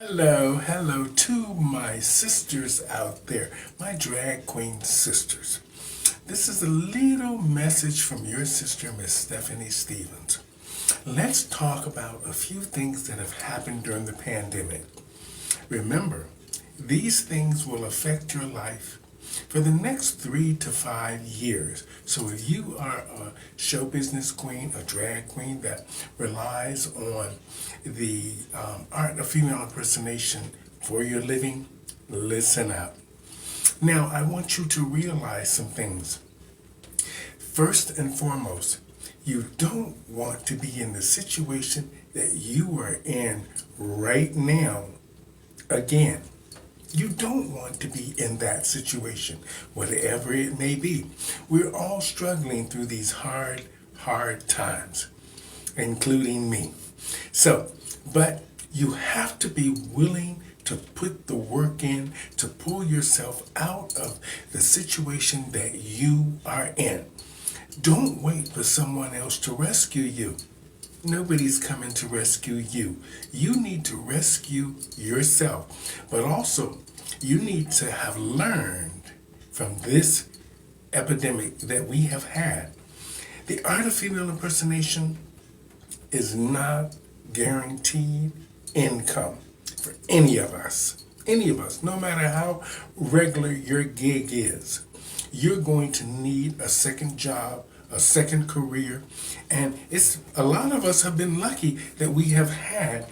Hello to my sisters out there, my drag queen sisters. This is a little message from your sister, Miss Stephanie Stevens. Let's talk about a few things that have happened during the pandemic. Remember, these things will affect your life for the next 3 to 5 years. So if you are a show business queen, a drag queen that relies on the art of female impersonation for your living, listen up. Now, I want you to realize some things. First and foremost, you don't want to be in the situation that you are in right now again. You don't want to be in that situation, whatever it may be. We're all struggling through these hard times, including me. But you have to be willing to put the work in to pull yourself out of the situation that you are in. Don't wait for someone else to rescue you. Nobody's coming to rescue you. You need to rescue yourself. But also, you need to have learned from this epidemic that we have had. The art of female impersonation is not guaranteed income for any of us. Any of us, no matter how regular your gig is. You're going to need a second job, a second career, and it's a lot of us have been lucky that we have had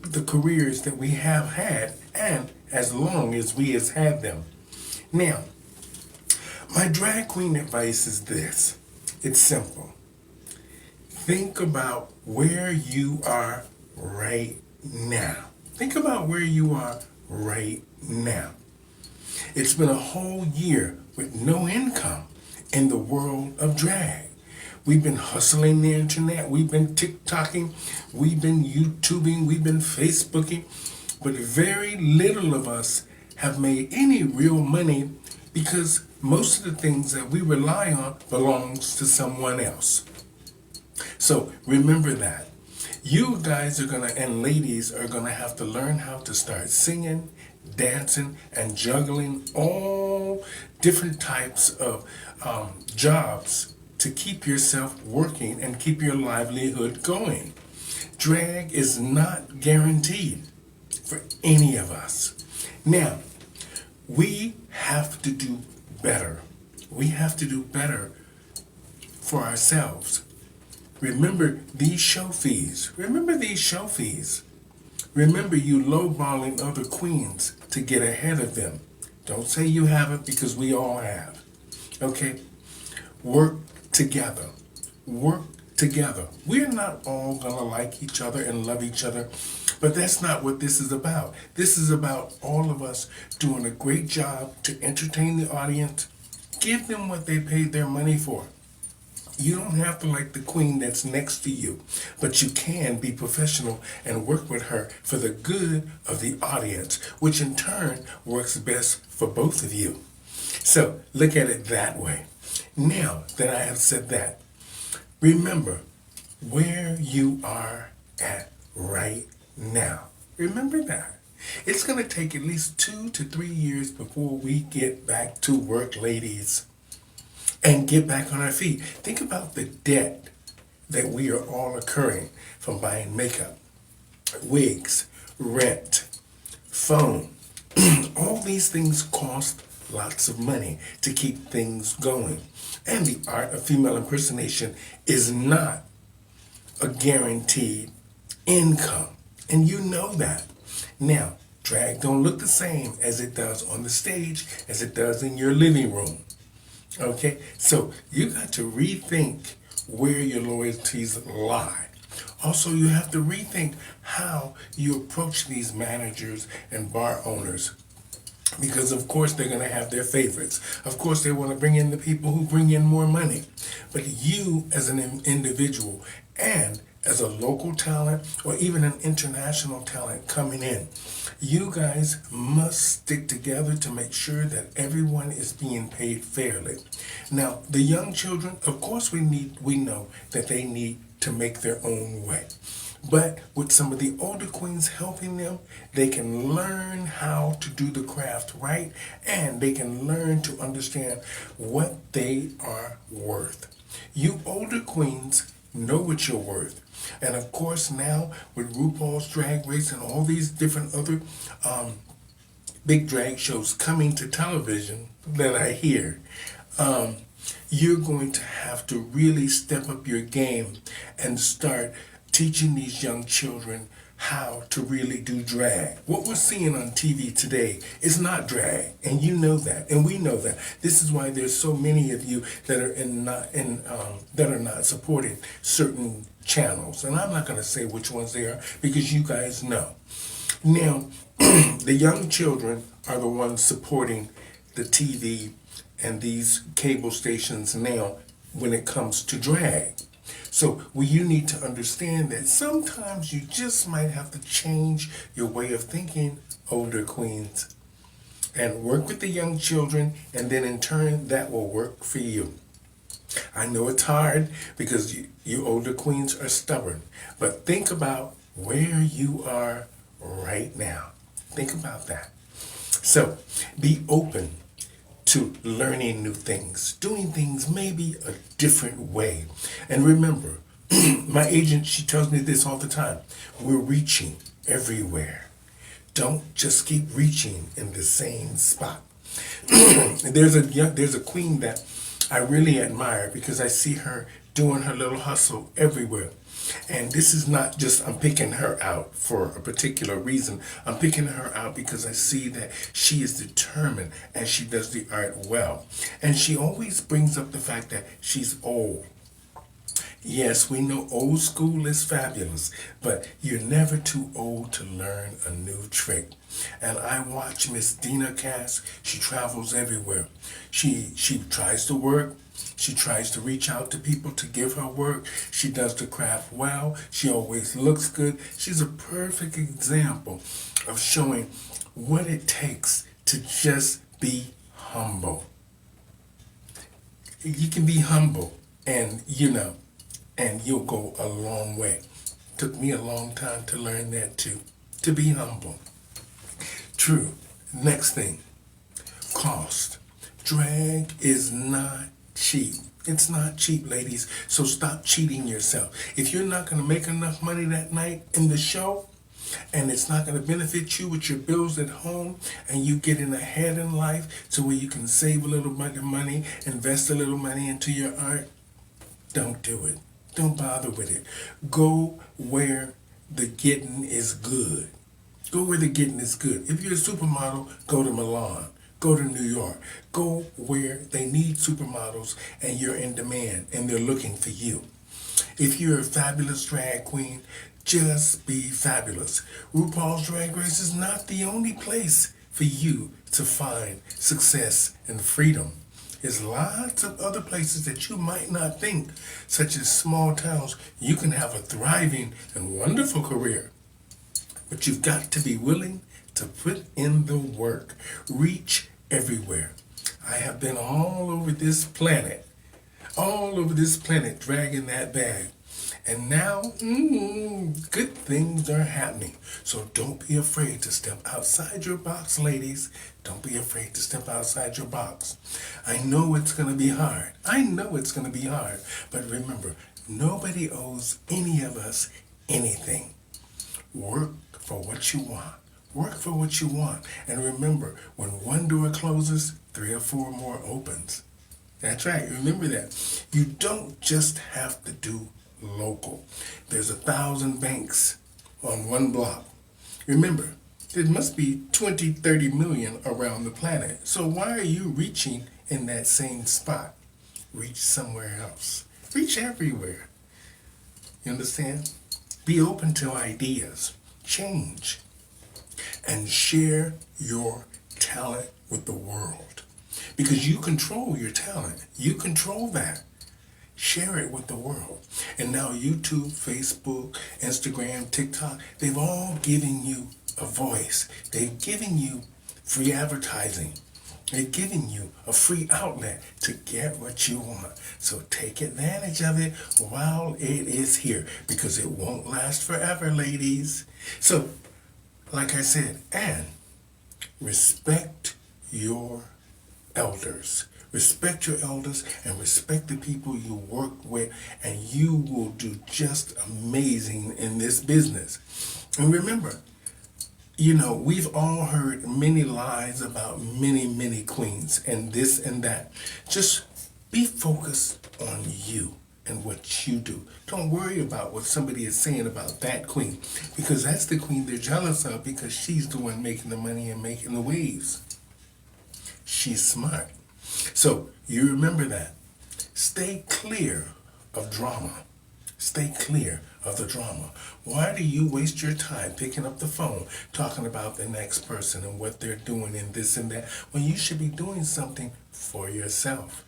the careers that we have had, and as long as we has had them. Now, my drag queen advice is this. It's simple. Think about where you are right now. Think about where you are right now. It's been a whole year with no income in the world of drag. We've been hustling the internet, we've been TikToking, we've been YouTubing, we've been Facebooking, but very little of us have made any real money because most of the things that we rely on belongs to someone else. So remember that. You guys are gonna, and ladies are gonna have to learn how to start singing, dancing, and juggling all different types of jobs to keep yourself working and keep your livelihood going. Drag is not guaranteed for any of us. Now, we have to do better. We have to do better for ourselves. Remember these show fees. Remember these show fees. Remember you lowballing other queens to get ahead of them. Don't say you haven't, because we all have. Okay? Work together. Work together. We're not all gonna like each other and love each other, but that's not what this is about. This is about all of us doing a great job to entertain the audience. Give them what they paid their money for. You don't have to like the queen that's next to you, but you can be professional and work with her for the good of the audience, which in turn works best for both of you. So look at it that way. Now that I have said that, remember where you are at right now. Remember that. It's going to take at least 2 to 3 years before we get back to work, ladies, and get back on our feet. Think about the debt that we are all incurring from buying makeup, wigs, rent, phone. All these things cost lots of money to keep things going. And the art of female impersonation is not a guaranteed income. And you know that. Now, drag don't look the same as it does on the stage, as it does in your living room. Okay, so you got to rethink where your loyalties lie. Also, you have to rethink how you approach these managers and bar owners. Because of course they're going to have their favorites. Of course they want to bring in the people who bring in more money. But you as an individual and as a local talent or even an international talent coming in, you guys must stick together to make sure that everyone is being paid fairly. Now, the young children, of course we know that they need to make their own way. But with some of the older queens helping them, they can learn how to do the craft right, and they can learn to understand what they are worth. You older queens know what you're worth. And of course, now with RuPaul's Drag Race and all these different other big drag shows coming to television that I hear, you're going to have to really step up your game and start teaching these young children how to really do drag. What we're seeing on TV today is not drag, and you know that, and we know that. This is why there's so many of you that are that are not supporting certain channels, and I'm not going to say which ones they are because you guys know. Now, the young children are the ones supporting the TV and these cable stations now when it comes to drag. So you need to understand that sometimes you just might have to change your way of thinking, older queens, and work with the young children, and then in turn that will work for you. I know it's hard because you older queens are stubborn, but think about where you are right now. Think about that. So be open to learning new things, doing things maybe a different way. And remember, my agent, she tells me this all the time. We're reaching everywhere. Don't just keep reaching in the same spot. There's a queen that I really admire because I see her doing her little hustle everywhere. And this is not just I'm picking her out for a particular reason. I'm picking her out because I see that she is determined and she does the art well. And she always brings up the fact that she's old. Yes, we know old school is fabulous, but you're never too old to learn a new trick. And I watch Miss Dina Cass. She travels everywhere. She tries to work. She tries to reach out to people to give her work. She does the craft well. She always looks good. She's a perfect example of showing what it takes to just be humble. You can be humble and and you'll go a long way. Took me a long time to learn that too. To be humble. True. Next thing. Cost. Drag is not cheap. It's not cheap, ladies. So stop cheating yourself. If you're not going to make enough money that night in the show, and it's not going to benefit you with your bills at home, and you getting ahead in life to where you can save a little bit of money, invest a little money into your art, don't do it. Don't bother with it. Go where the getting is good. Go where the getting is good. If you're a supermodel, go to Milan. Go to New York. Go where they need supermodels and you're in demand and they're looking for you. If you're a fabulous drag queen, just be fabulous. RuPaul's Drag Race is not the only place for you to find success and freedom. There's lots of other places that you might not think, such as small towns. You can have a thriving and wonderful career. But you've got to be willing to put in the work. Reach everywhere. I have been all over this planet, dragging that bag. And now, good things are happening. So don't be afraid to step outside your box, ladies. Don't be afraid to step outside your box. I know it's going to be hard. But remember, nobody owes any of us anything. Work for what you want. Work for what you want. And remember, when one door closes, 3 or 4 more opens. That's right. Remember that. You don't just have to do local. There's 1,000 banks on one block. Remember, there must be 20, 30 million around the planet. So why are you reaching in that same spot? Reach somewhere else. Reach everywhere. You understand? Be open to ideas. Change. And share your talent with the world. Because you control your talent. You control that. Share it with the world. And now YouTube, Facebook, Instagram, TikTok, they've all given you a voice. They've given you free advertising. They're giving you a free outlet to get what you want. So take advantage of it while it is here because it won't last forever, ladies. So, like I said, and respect your elders. Respect your elders and respect the people you work with, and you will do just amazing in this business. And remember, we've all heard many lies about many queens and this and that. Just be focused on you and what you do. Don't worry about what somebody is saying about that queen, because that's the queen they're jealous of because she's the one making the money and making the waves. She's smart. So you remember that. Stay clear of drama. Stay clear of the drama. Why do you waste your time picking up the phone, talking about the next person and what they're doing and this and that, when you should be doing something for yourself?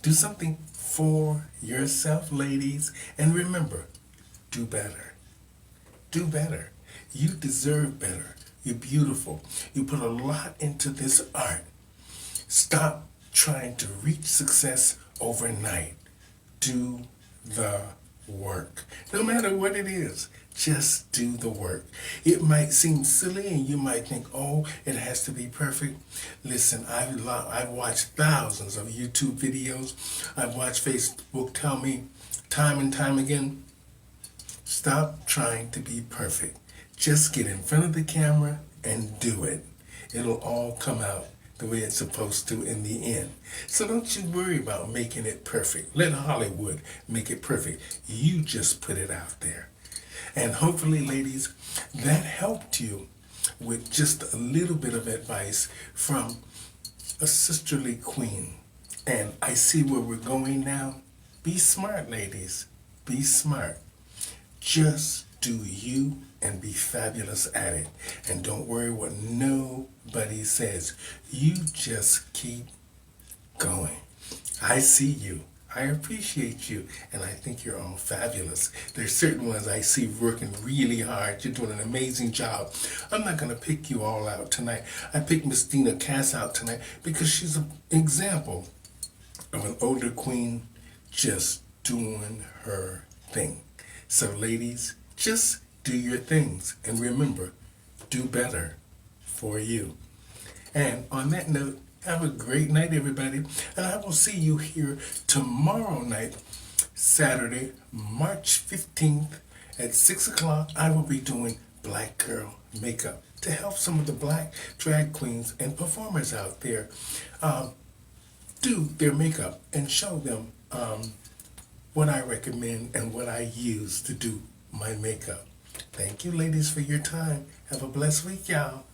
Do something for yourself, ladies. And remember, do better. Do better. You deserve better. You're beautiful. You put a lot into this art. Stop trying to reach success overnight. Do the work. No matter what it is, just do the work. It might seem silly and you might think, oh, it has to be perfect. Listen, I've watched thousands of YouTube videos. I've watched Facebook tell me time and time again, stop trying to be perfect. Just get in front of the camera and do it. It'll all come out the way it's supposed to in the end. So don't you worry about making it perfect. Let Hollywood make it perfect. You just put it out there. And hopefully, ladies, that helped you with just a little bit of advice from a sisterly queen. And I see where we're going now. Be smart, ladies. Be smart. Just do you and be fabulous at it. And don't worry what nobody says. You just keep going. I see you. I appreciate you. And I think you're all fabulous. There's certain ones I see working really hard. You're doing an amazing job. I'm not going to pick you all out tonight. I picked Miss Dina Cass out tonight because she's an example of an older queen just doing her thing. So ladies, just do your things. And remember, do better for you. And on that note, have a great night, everybody. And I will see you here tomorrow night, Saturday, March 15th at 6 o'clock. I will be doing Black Girl Makeup to help some of the black drag queens and performers out there do their makeup and show them what I recommend and what I use to do my makeup. Thank you, ladies, for your time. Have a blessed week, y'all.